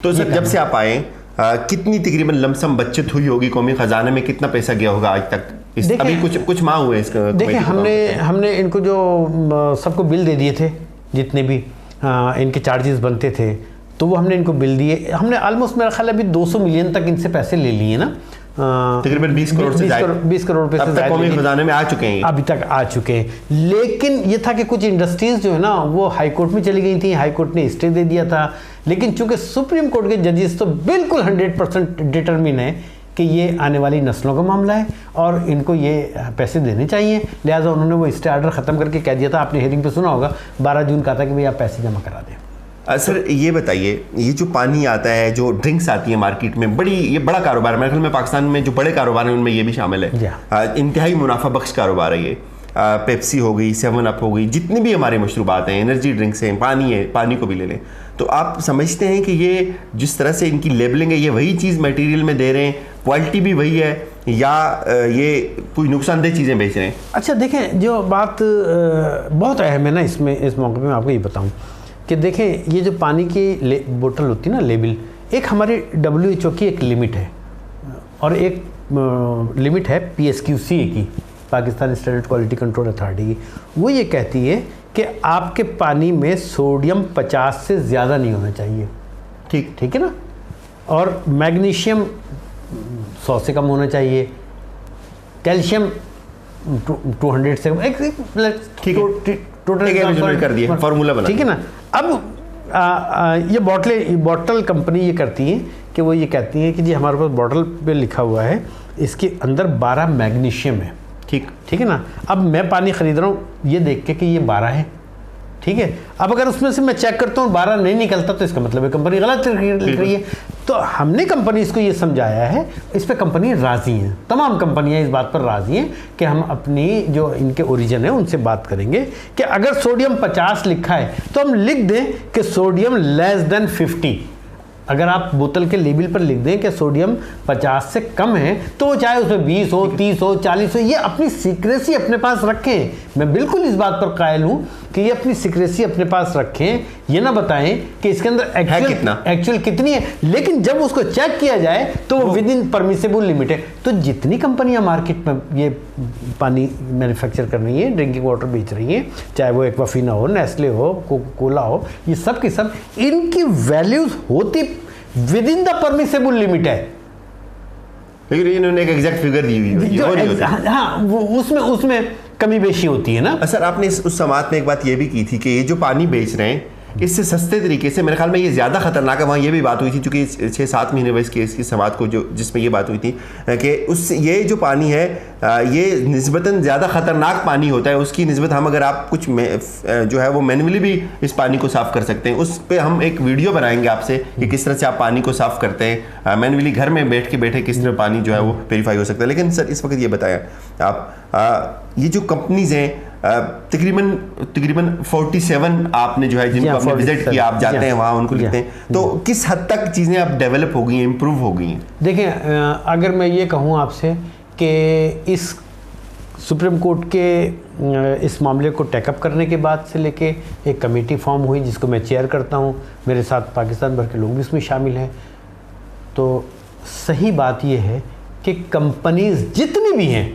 तो सर जब से आप आए कितनी तकरीबन लमसम बचत हुई होगी कौमी खजाने में, कितना पैसा गया होगा आज तक? अभी कुछ माह हुए इसका। देखिए हमने इनको जो सबको बिल दे दिए थे, जितने भी इनके चार्जेस बनते थे तो वो हमने इनको बिल दिए। हमने ऑलमोस्ट मेरा ख्याल अभी 200 मिलियन तक इनसे पैसे ले लिए ना, तकरीबन 20 करोड़ से 20 करोड़ रुपए से कौमी खजाने में आ चुके हैं, अभी तक आ चुके हैं। लेकिन ये था कि कुछ इंडस्ट्रीज जो है ना वो हाई कोर्ट में चली गई थी, हाई कोर्ट ने स्टे दे दिया था। लेकिन चूंकि सुप्रीम कोर्ट के जजेस तो बिल्कुल 100% डिटरमिन है कि ये आने वाली नस्लों का मामला है और इनको ये पैसे देने चाहिए, लिहाजा उन्होंने वो स्टे ऑर्डर ख़त्म करके कह दिया था। आपने हियरिंग पे सुना होगा, 12 जून कहा था कि भाई आप पैसे जमा करा दें। सर ये बताइए, ये जो पानी आता है, जो ड्रिंक्स आती है मार्केट में, ये बड़ा कारोबार है। मेरे ख्याल में पाकिस्तान में जो बड़े कारोबार हैं उनमें ये भी शामिल है। इंतहाई मुनाफा बख्श कारोबार है ये। पेप्सी हो गई, 7 अप हो गई, जितनी भी हमारे मशरूबात हैं, एनर्जी ड्रिंक्स हैं, पानी है, पानी को भी ले लें। तो आप समझते हैं कि ये जिस तरह से इनकी लेबलिंग है, ये वही चीज़ मटेरियल में दे रहे हैं, क्वालिटी भी वही है, या ये कोई नुकसानदेह चीज़ें बेच रहे हैं? अच्छा देखें, जो बात बहुत अहम है ना इसमें, इस मौके पर मैं आपको ये बताऊँ कि देखें, ये जो पानी की बोतल होती है ना, लेबल, एक हमारी WHO की एक लिमिट है और एक लिमिट है PSQCA की, Pakistan standard quality control authority की। वो ये कहती है कि आपके पानी में सोडियम 50 से ज़्यादा नहीं होना चाहिए। ठीक है ना। और मैग्नीशियम 100 से कम होना चाहिए, कैल्शियम 200 से कम, टोटल कर दिया, फार्मूला बना। ठीक है ना। अब ये बॉटल कंपनी ये करती है कि वो ये कहती है कि जी हमारे पास बॉटल पे लिखा हुआ है इसके अंदर 12 मैग्नीशियम है। ठीक है ना। अब मैं पानी खरीद रहा हूँ ये देख के कि ये 12 है, ठीक है। अब अगर उसमें से मैं चेक करता हूँ 12 नहीं निकलता तो इसका मतलब है कंपनी गलत लिख रही है। तो हमने कंपनी इसको ये समझाया है, इस पर कंपनी राज़ी हैं, तमाम कंपनियां इस बात पर राज़ी हैं कि हम अपनी जो इनके ओरिजिन है उनसे बात करेंगे कि अगर सोडियम 50 लिखा है तो हम लिख दें कि सोडियम लेस देन 50। अगर आप बोतल के लेबल पर लिख दें कि सोडियम 50 से कम है तो चाहे उसमें 20 हो, 30 हो, 40 हो, ये अपनी सीक्रेसी अपने पास रखें। मैं बिल्कुल इस बात पर कायल हूँ कि ये अपनी सीक्रेसी अपने पास रखें, ये ना बताएं कि इसके अंदर एक्चुअल कितनी है। लेकिन जब उसको चेक किया जाए तो वो विद इन परमिसेबल लिमिट है। तो जितनी कंपनियां मार्केट में ये पानी मैन्युफैक्चर कर रही हैं, ड्रिंकिंग वाटर बेच रही हैं, चाहे वो एक्वाफिना हो, नेस्ले हो, कोका-कोला हो, ये सब की सब इनकी वैल्यूज होती with in the permissible limit है। लेकिन इन्होंने एक एग्जैक्ट फिगर दी हुई है। हाँ, वो उसमें कमी बेशी होती है ना। सर आपने उस समात में एक बात ये भी की थी कि ये जो पानी बेच रहे हैं इससे सस्ते तरीके से, मेरे ख्याल में ये ज़्यादा खतरनाक है। वहाँ ये भी बात हुई थी, चूँकि 6-7 महीने हुए इस केस की समात को, जो जिसमें ये बात हुई थी कि ये जो पानी है ये निस्बतन ज़्यादा ख़तरनाक पानी होता है। उसकी निस्बत हम अगर आप कुछ जो है वो मैनुअली भी इस पानी को साफ़ कर सकते हैं। उस पर हम एक वीडियो बनाएंगे आपसे कि किस तरह से आप पानी को साफ़ करते हैं मैनुअली, घर में बैठे किस तरह पानी जो है वो प्योरीफाई हो सकता है। लेकिन सर इस वक्त ये बताया आप, ये जो कंपनीज़ हैं तकरीबन 47 आपने जो है जिनको आपने विजिट किया, आप जाते हैं वहाँ उनको लिखते हैं, तो किस हद तक चीज़ें आप डेवलप हो गई हैं, इम्प्रूव हो गई हैं? देखिए, अगर मैं ये कहूँ आपसे कि इस सुप्रीम कोर्ट के इस मामले को टेकअप करने के बाद से लेके एक कमेटी फॉर्म हुई जिसको मैं चेयर करता हूँ, मेरे साथ पाकिस्तान भर के लोग भी इसमें शामिल हैं। तो सही बात ये है कि कंपनीज जितनी भी हैं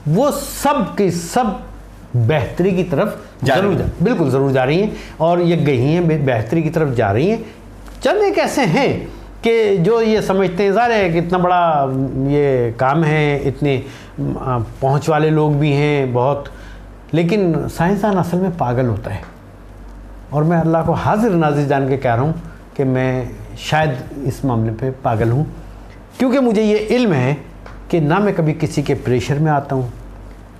वो सब की सब बेहतरी की तरफ बिल्कुल ज़रूर जा रही हैं, और ये गई हैं बेहतरी की तरफ जा रही हैं। चंद एक ऐसे हैं कि जो ये समझते हैं ज़ाहिर है कि इतना बड़ा ये काम है, इतने पहुंच वाले लोग भी हैं बहुत, लेकिन साइंसदान असल में पागल होता है। और मैं अल्लाह को हाजिर नाजिर जान के कह रहा हूँ कि मैं शायद इस मामले पे पागल हूँ, क्योंकि मुझे ये इल्म है कि ना मैं कभी किसी के प्रेशर में आता हूँ,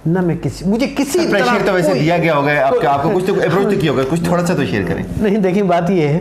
ना मैं मुझे किसी प्रेशर तो वैसे दिया गया होगा आपको कुछ तो अप्रोच तो किया होगा, कुछ थोड़ा सा तो शेयर करें। नहीं देखिए, बात ये है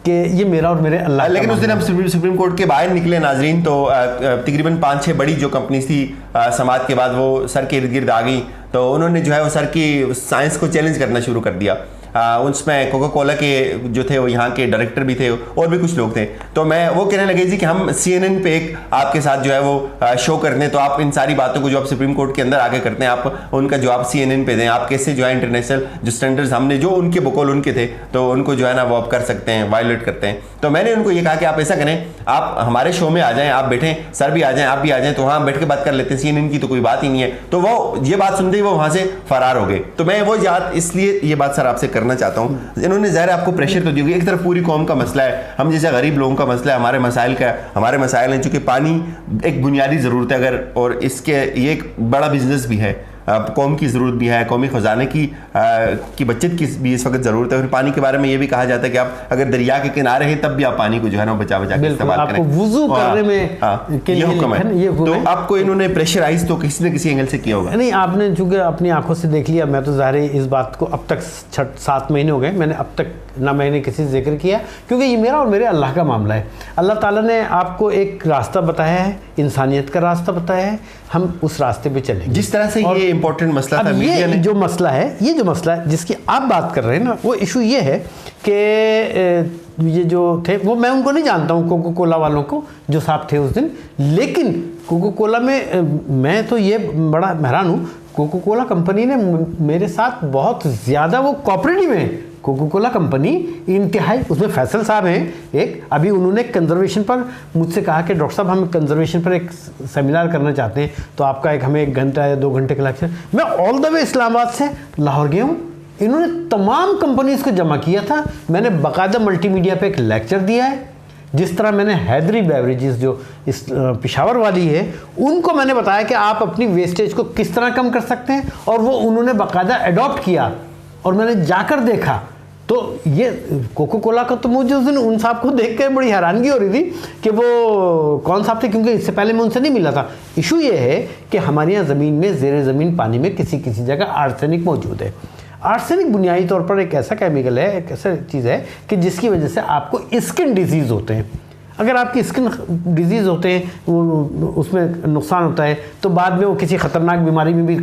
कि ये मेरा और मेरे अल्लाह। लेकिन उस दिन हम सुप्रीम कोर्ट के बाहर निकले नाजरीन, तो तकरीबन 5-6 बड़ी जो कंपनीज थी समात के बाद वो सर के इर्द गिर्द आ गई, तो उन्होंने जो है वो सर की साइंस को चैलेंज करना शुरू कर दिया। उसमें कोका कोला के जो थे वो यहाँ के डायरेक्टर भी थे और भी कुछ लोग थे। तो मैं वो कहने लगे जी कि हम CNN पे एक आपके साथ जो है वो शो करते हैं, तो आप इन सारी बातों को जो आप सुप्रीम कोर्ट के अंदर आके करते हैं आप उनका जवाब CNN पे दें, आप कैसे जो है इंटरनेशनल जो स्टैंडर्ड्स हमने जो उनके बकौल उनके थे तो उनको जो है ना वो आप कर सकते हैं, वायलेट करते हैं। तो मैंने उनको ये कहा कि आप ऐसा करें, आप हमारे शो में आ जाएं, आप बैठें, सर भी आ जाएं, आप भी आ जाएं, तो वहाँ बैठ के बात कर लेते हैं, CNN की तो कोई बात ही नहीं है। तो वो ये बात सुनते ही वो वहाँ से फरार हो गए। तो मैं वो याद इसलिए ये बात सर आपसे करना चाहता हूँ, इन्होंने ज़ाहिर आपको प्रेशर तो दी होगी, एक तरफ पूरी कौम का मसला है, हम जैसे गरीब लोगों का मसला है, हमारे मसाइल हैं, चूँकि पानी एक बुनियादी ज़रूरत है अगर, और इसके ये एक बड़ा बिजनेस भी है, कौम की ज़रूरत भी है, कौमी ख़जाने की बचत की भी इस वक्त ज़रूरत है। और पानी के बारे में ये भी कहा जाता है कि आप अगर दरिया के किनारे हैं तब भी आप पानी को जो है ना बचा के इस्तेमाल करें, वुज़ू करने में ये हुक्म है। तो आपको इन्होंने प्रेशराइज तो किसी न किसी एंगल से किया होगा। नहीं, आपने चूँकि अपनी आंखों से देख लिया, मैं तो ज़ाहिर इस बात को अब तक 7 महीने हो गए, मैंने अब तक ना मैंने किसी से जिक्र किया, क्योंकि ये मेरा और मेरे अल्लाह का मामला है। अल्लाह ताला ने आपको एक रास्ता बताया है, इंसानियत का रास्ता बताया है, हम उस रास्ते पे चलेंगे। जिस तरह से ये इंपॉर्टेंट मसला था, ये जो मसला है जिसकी आप बात कर रहे हैं ना, वो इशू ये है कि ये जो थे वो मैं उनको नहीं जानता हूँ, कोका कोला वालों को जो साहब थे उस दिन, लेकिन कोका कोला में मैं तो ये बड़ा हैरान हूँ, कोका कोला कंपनी ने मेरे साथ बहुत ज़्यादा वो कोऑपरेटिव है। कोका कोला कंपनी इंतहाई, उसमें फैसल साहब हैं एक, अभी उन्होंने कंजर्वेशन पर मुझसे कहा कि डॉक्टर साहब हम कंजर्वेशन पर एक सेमिनार करना चाहते हैं, तो आपका हमें 1 घंटा या 2 घंटे का लेक्चर। मैं ऑल द वे इस्लामाबाद से लाहौर गया हूँ, इन्होंने तमाम कंपनीज़ को जमा किया था, मैंने बाकायदा मल्टीमीडिया पे एक लेक्चर दिया है। जिस तरह मैंने हैदरी बेवरेजेस जो इस पेशावर वाली है उनको मैंने बताया कि आप अपनी वेस्टेज को किस तरह कम कर सकते हैं, और वो उन्होंने बाकायदा अडॉप्ट किया और मैंने जाकर देखा। तो ये कोका कोला का तो मुझे उस दिन उन साहब को देख कर बड़ी हैरानगी हो रही थी कि वो कौन साहब थे, क्योंकि इससे पहले मैं उनसे नहीं मिला था। इशू ये है कि हमारे यहाँ ज़मीन में, ज़ेरे ज़मीन पानी में किसी किसी जगह आर्सेनिक मौजूद है। आर्सेनिक बुनियादी तौर पर एक ऐसा केमिकल है, एक ऐसा चीज़ है कि जिसकी वजह से आपको स्किन डिजीज़ होते हैं। अगर आपकी स्किन डिजीज़ होते हैं, वो उसमें नुकसान होता है, तो बाद में वो किसी ख़तरनाक बीमारी में भी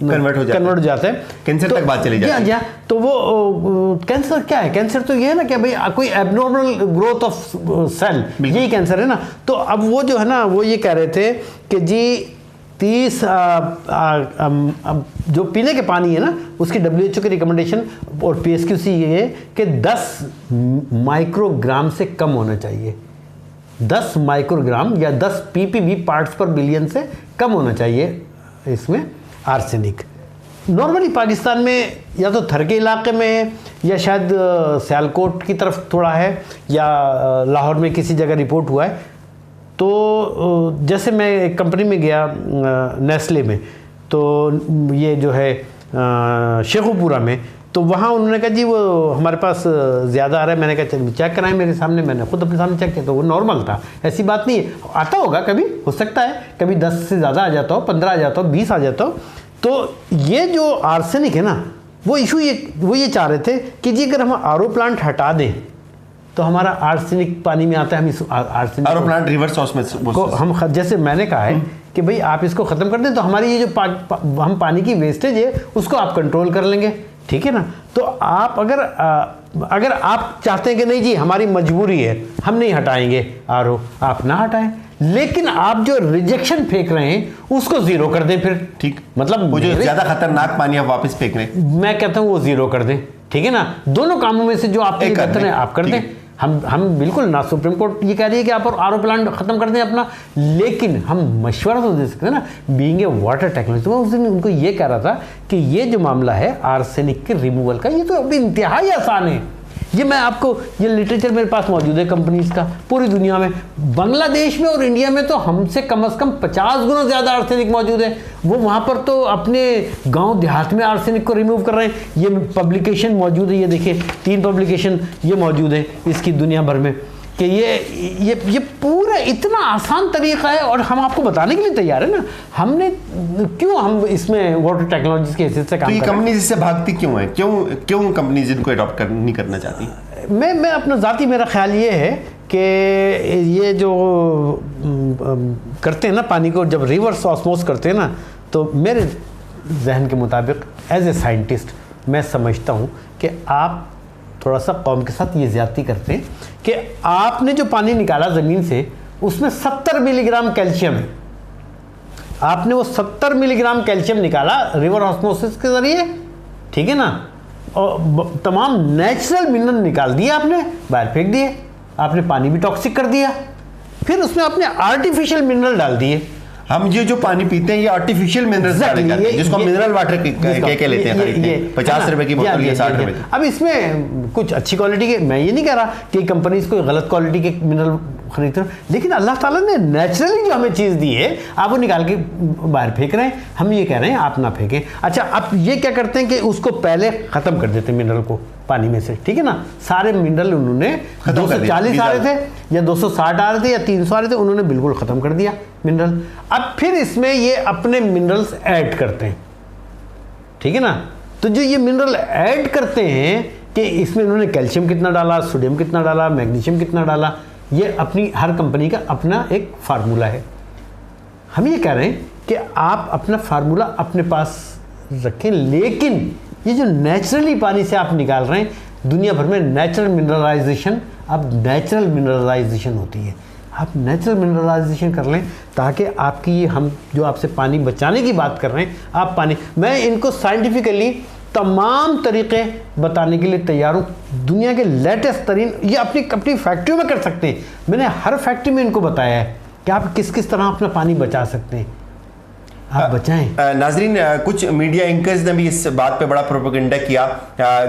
कन्वर्ट हो जाता है, कैंसर तक बात चली जाती है। तो वो कैंसर क्या है? कैंसर तो ये है ना कि भाई कोई एबनॉर्मल ग्रोथ ऑफ सेल, यही कैंसर है ना। तो अब वो जो है ना, वो ये कह रहे थे कि जी 30 जो पीने के पानी है ना, उसकी WHO की रिकमेंडेशन और PSQC ये है कि 10 माइक्रोग्राम से कम होना चाहिए। 10 माइक्रोग्राम या 10 ppb पार्ट्स पर बिलियन से कम होना चाहिए इसमें आर्सेनिक। नॉर्मली पाकिस्तान में या तो थर के इलाके में है, या शायद सियालकोट की तरफ थोड़ा है, या लाहौर में किसी जगह रिपोर्ट हुआ है। तो जैसे मैं एक कंपनी में गया नेस्ले में, तो ये जो है शेखुपुरा में, तो वहाँ उन्होंने कहा जी वो हमारे पास ज़्यादा आ रहा है। मैंने कहा चेक कराएं मेरे सामने, मैंने खुद अपने सामने चेक किया तो वो नॉर्मल था। ऐसी बात नहीं है, आता होगा कभी, हो सकता है कभी 10 से ज़्यादा आ जाता हो, 15 आ जाता हो, 20 आ जाता हो। तो ये जो आर्सेनिक है ना, वो इशू वो ये चाह रहे थे कि जी अगर हम RO प्लांट हटा दें तो हमारा आर्सेनिक पानी में आता है, हम इस arsenic RO plant reverse osmosis को हम जैसे मैंने कहा है कि भाई आप इसको ख़त्म कर दें तो हमारी ये जो हम पानी की वेस्टेज है उसको आप कंट्रोल कर लेंगे, ठीक है ना। तो आप अगर आप चाहते हैं कि नहीं जी हमारी मजबूरी है, हम नहीं हटाएंगे RO, आप ना हटाएं, लेकिन आप जो रिजेक्शन फेंक रहे हैं उसको जीरो कर दें फिर, ठीक। मतलब वो जो ज़्यादा खतरनाक पानी आप वापस फेंक रहे हैं, मैं कहता हूँ वो जीरो कर दें, ठीक है ना। दोनों कामों में से जो आपके लिए बेहतर है आप कर दें। हम बिल्कुल ना, सुप्रीम कोर्ट ये कह रही है कि आप RO प्लांट खत्म कर दें अपना, लेकिन हम मशवरा तो दे सकते हैं ना, बीइंग ए वाटर टेक्नोलॉजी। तो मैं उस दिन उनको ये कह रहा था कि ये जो मामला है आर्सेनिक के रिमूवल का, ये तो अभी इंतहाई आसान है। ये मैं आपको, ये लिटरेचर मेरे पास मौजूद है कंपनीज का पूरी दुनिया में, बांग्लादेश में और इंडिया में तो हमसे कम से कम 50 गुना ज़्यादा आर्सेनिक मौजूद है। वो वहाँ पर तो अपने गांव देहात में आर्सेनिक को रिमूव कर रहे हैं। ये पब्लिकेशन मौजूद है, ये देखिए 3 पब्लिकेशन ये मौजूद है इसकी दुनिया भर में, कि ये पूरा इतना आसान तरीका है और हम आपको बताने के लिए तैयार है ना। हमने क्यों हम इसमें वाटर टेक्नोलॉजी के हिस्से से काम कर रहे हैं। कंपनी इससे भागती क्यों है, क्यों कंपनी जिनको अडॉप्ट नहीं करना चाहती? मैं अपना ज़ाती मेरा ख्याल ये है कि ये जो करते हैं ना पानी को, जब रिवर्स ऑस्मोस करते हैं ना, तो मेरे जहन के मुताबिक एज ए साइंटिस्ट मैं समझता हूँ कि आप थोड़ा सा कौम के साथ ये ज्यादती करते हैं कि आपने जो पानी निकाला ज़मीन से उसमें 70 मिलीग्राम कैल्शियम है। आपने वो 70 मिलीग्राम कैल्शियम निकाला रिवर ऑस्मोसिस के ज़रिए, ठीक है ना, और तमाम नेचुरल मिनरल निकाल दिए, आपने बाहर फेंक दिए, आपने पानी भी टॉक्सिक कर दिया, फिर उसमें आपने आर्टिफिशियल मिनरल डाल दिए। हम ये जो पानी पीते हैं ये आर्टिफिशियल मिनरल्स डाले जाते हैं, जिसको मिनरल वाटर कह लेते हैं, खरीदते हैं 50 रुपए की बोतल या 60 रुपए की। अब इसमें कुछ अच्छी क्वालिटी के, मैं ये नहीं कह रहा कि कंपनीज कोई गलत क्वालिटी के मिनरल खरीदते हैं, लेकिन अल्लाह ताला ने नेचुरली जो हमें चीज़ दी है आप वो निकाल के बाहर फेंक रहे हैं। हम ये कह रहे हैं आप ना फेंकें। अच्छा, आप ये क्या करते हैं कि उसको पहले ख़त्म कर देते हैं मिनरल को पानी में से, ठीक है ना। सारे मिनरल उन्होंने 240 आ रहे थे या 260 आ रहे थे या 300 आ रहे थे, उन्होंने बिल्कुल ख़त्म कर दिया मिनरल। अब फिर इसमें ये अपने मिनरल्स ऐड करते हैं, ठीक है ना। तो जो ये मिनरल ऐड करते हैं कि इसमें इन्होंने कैल्शियम कितना डाला, सोडियम कितना डाला, मैग्नीशियम कितना डाला, ये अपनी हर कंपनी का अपना एक फार्मूला है। हम ये कह रहे हैं कि आप अपना फार्मूला अपने पास रखें, लेकिन ये जो नेचुरली पानी से आप निकाल रहे हैं, दुनिया भर में नेचुरल मिनरलाइजेशन, अब नेचुरल मिनरलाइजेशन होती है, आप नेचुरल मिनरलाइजेशन कर लें ताकि आपकी ये हम जो आपसे पानी बचाने की बात कर रहे हैं, आप पानी, मैं इनको साइंटिफिकली तमाम तरीके बताने के लिए तैयार हूँ, दुनिया के लेटेस्ट तरीन, ये अपनी अपनी फैक्ट्रियों में कर सकते हैं। मैंने हर फैक्ट्री में इनको बताया है कि आप किस किस तरह अपना पानी बचा सकते हैं, आप बचाएं। नाजरीन, कुछ मीडिया एंकर्स ने भी इस बात पे बड़ा प्रोपेगेंडा किया,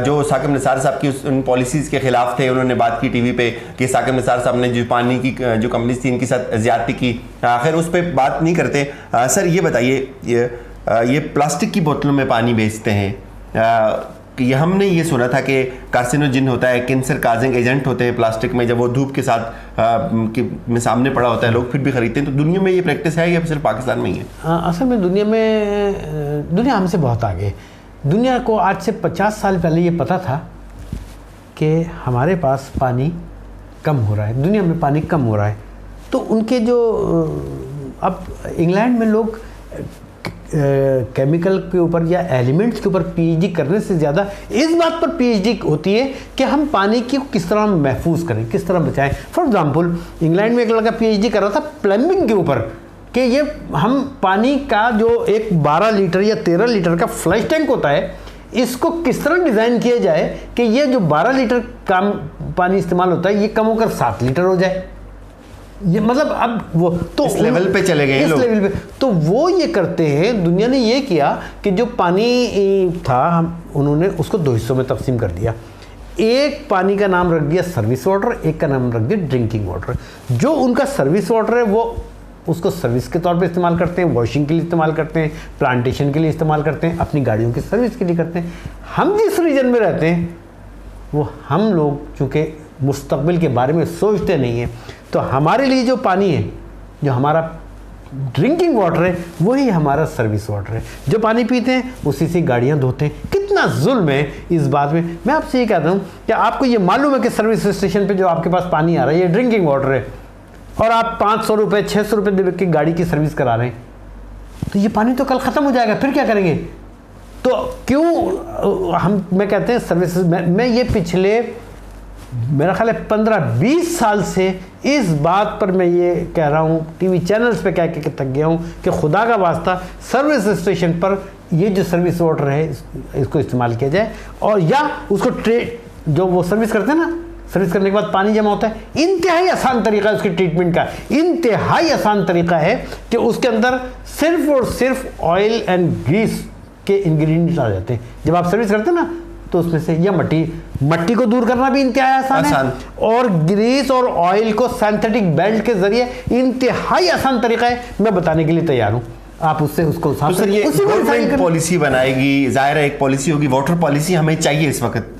जो साकिब निसार साहब की उन पॉलिसीज़ के खिलाफ थे। उन्होंने बात की टीवी पे कि साकिब निसार साहब ने जो पानी की जो कंपनीज थी इनके साथ ज्यादती की। आखिर उस पर बात नहीं करते। सर ये बताइए, ये प्लास्टिक की बोतलों में पानी बेचते हैं, कि ये हमने ये सुना था कि कार्सिनोजिन होता है, कैंसर काजिंग एजेंट होते हैं प्लास्टिक में, जब वो धूप के साथ में सामने पड़ा होता है लोग फिर भी खरीदते हैं। तो दुनिया में ये प्रैक्टिस है या सिर्फ पाकिस्तान में ही है? असल में दुनिया हमसे बहुत आगे। दुनिया को आज से 50 साल पहले ये पता था कि हमारे पास पानी कम हो रहा है, दुनिया में पानी कम हो रहा है। तो उनके जो अब इंग्लैंड में लोग केमिकल के ऊपर या एलिमेंट्स के ऊपर पीएचडी करने से ज़्यादा इस बात पर पीएचडी होती है कि हम पानी की किस तरह महफूज करें, किस तरह बचाएं। फॉर एग्जांपल, इंग्लैंड में एक लड़का पीएचडी कर रहा था प्लम्बिंग के ऊपर कि ये हम पानी का जो एक 12 लीटर या 13 लीटर का फ्लश टैंक होता है, इसको किस तरह डिज़ाइन किया जाए कि ये जो 12 लीटर कम पानी इस्तेमाल होता है ये कम होकर 7 लीटर हो जाए। ये मतलब अब वो तो इस लेवल पे चले गए लोग। लेवल पे तो वो ये करते हैं। दुनिया ने ये किया कि जो पानी था हम उन्होंने उसको 2 हिस्सों में तकसीम कर दिया। एक पानी का नाम रख दिया सर्विस वाटर, एक का नाम रख दिया ड्रिंकिंग वाटर। जो उनका सर्विस वाटर है वो उसको सर्विस के तौर पे इस्तेमाल करते हैं, वॉशिंग के लिए इस्तेमाल करते हैं, प्लांटेशन के लिए इस्तेमाल करते हैं, अपनी गाड़ियों की सर्विस के लिए करते हैं। हम जिस रीजन में रहते हैं वो हम लोग चूँकि मुस्तकबिल के बारे में सोचते नहीं हैं, तो हमारे लिए जो पानी है, जो हमारा ड्रिंकिंग वाटर है, वही हमारा सर्विस वाटर है। जो पानी पीते हैं उसी से गाड़ियाँ धोते हैं। कितना जुल्म है इस बात में। मैं आपसे ये कहता हूँ कि आपको ये मालूम है कि सर्विस स्टेशन पे जो आपके पास पानी आ रहा है ये ड्रिंकिंग वाटर है, और आप 500 रुपये 600 रुपये दे के गाड़ी की सर्विस करा रहे हैं, तो ये पानी तो कल ख़त्म हो जाएगा, फिर क्या करेंगे? तो क्यों मैं कहते हैं सर्विस, मैं ये पिछले मेरा ख्याल है 15-20 साल से इस बात पर मैं ये कह रहा हूँ, टीवी चैनल्स पे कह के थक गया हूँ कि खुदा का वास्ता सर्विस स्टेशन पर ये जो सर्विस वाटर है इसको इस्तेमाल किया जाए, और या उसको जो वो सर्विस करते हैं ना, सर्विस करने के बाद पानी जमा होता है, इंतहाई आसान तरीका है उसके ट्रीटमेंट का। इंतहाई आसान तरीका है कि उसके अंदर सिर्फ और सिर्फ ऑयल एंड ग्रीस के इंग्रेडिएंट्स आ जाते हैं। जब आप सर्विस करते हैं ना तो उसमें से या मट्टी को दूर करना भी इंतहाई आसान है, और ग्रीस और ऑयल को सिंथेटिक बेल्ट के जरिए इंतहाई आसान तरीका है। मैं बताने के लिए तैयार हूँ, आप उससे उसको तो सर ये गवर्नमेंट पॉलिसी बनाएगी, जाहिर है एक पॉलिसी होगी, वाटर पॉलिसी हमें चाहिए इस वक्त